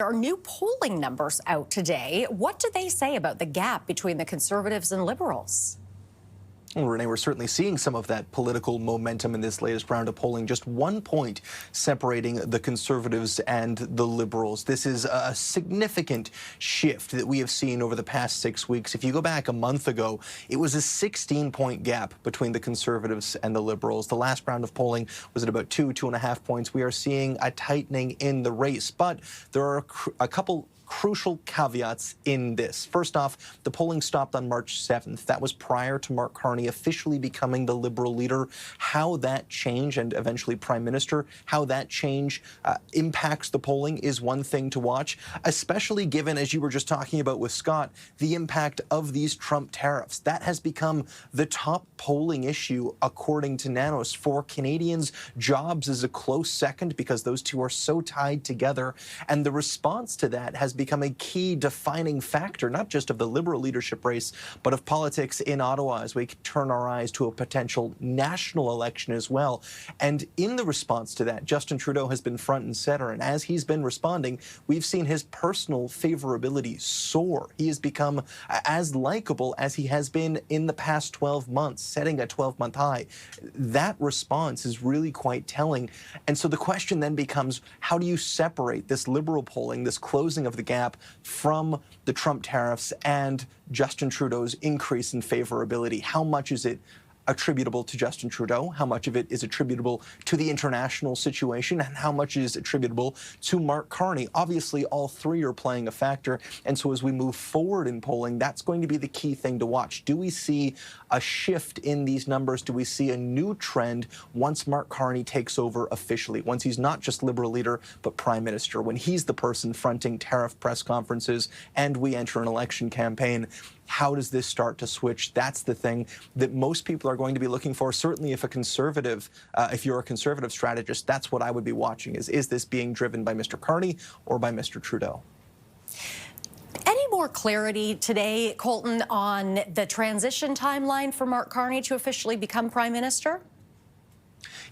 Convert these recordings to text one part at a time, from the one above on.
are new polling numbers out today. What do they say about the gap between the Conservatives and Liberals? Well, Renee, we're certainly seeing some of that political momentum in this latest round of polling. Just 1 point separating the Conservatives and the Liberals. This is a significant shift that we have seen over the past 6 weeks. If you go back a month ago, it was a 16-point gap between the Conservatives and the Liberals. The last round of polling was at about 2.5 points. We are seeing a tightening in the race, but there are a couple crucial caveats in this. First off, the polling stopped on March 7th. That was prior to Mark Carney officially becoming the Liberal leader. How that change, and eventually Prime Minister, how that change impacts the polling is one thing to watch, especially given, as you were just talking about with Scott, the impact of these Trump tariffs. That has become the top polling issue, according to Nanos. For Canadians, jobs is a close second because those two are so tied together, and the response to that has become a key defining factor, not just of the Liberal leadership race, but of politics in Ottawa as we turn our eyes to a potential national election as well. And in the response to that, Justin Trudeau has been front and center, and as he's been responding, we've seen his personal favorability soar. He has become as likable as he has been in the past 12 months, setting a 12-month high. That response is really quite telling. And so the question then becomes, how do you separate this Liberal polling, this closing of the gap, from the Trump tariffs and Justin Trudeau's increase in favorability? How much is it attributable to Justin Trudeau? How much of it is attributable to the international situation? And how much is attributable to Mark Carney? Obviously, all three are playing a factor. And so as we move forward in polling, that's going to be the key thing to watch. Do we see a shift in these numbers? Do we see a new trend once Mark Carney takes over officially? Once he's not just Liberal leader, but Prime Minister, when he's the person fronting tariff press conferences and we enter an election campaign? How does this start to switch? That's the thing that most people are going to be looking for. Certainly if you're a conservative strategist, that's what I would be watching. Is this being driven by Mr. Carney or by Mr. Trudeau? Any more clarity today, Colton, on the transition timeline for Mark Carney to officially become Prime Minister?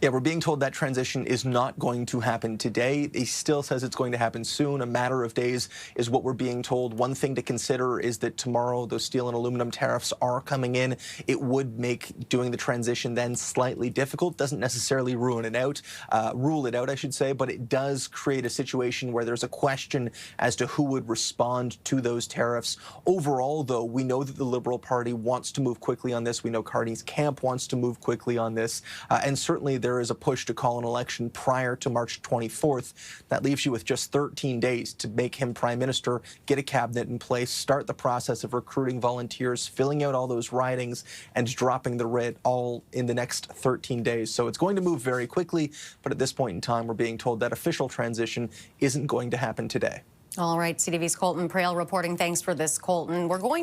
Yeah, we're being told that transition is not going to happen today. He still says it's going to happen soon. A matter of days is what we're being told. One thing to consider is that tomorrow those steel and aluminum tariffs are coming in. It would make doing the transition then slightly difficult. Doesn't necessarily rule it out, I should say, but it does create a situation where there's a question as to who would respond to those tariffs. Overall, though, we know that the Liberal Party wants to move quickly on this. We know Carney's camp wants to move quickly on this, and certainly there is a push to call an election prior to March 24th. That leaves you with just 13 days to make him Prime Minister, get a cabinet in place, start the process of recruiting volunteers, filling out all those ridings, and dropping the writ all in the next 13 days. So it's going to move very quickly, but at this point in time, we're being told that official transition isn't going to happen today. All right, CTV's Colton Praill reporting. Thanks for this, Colton. We're going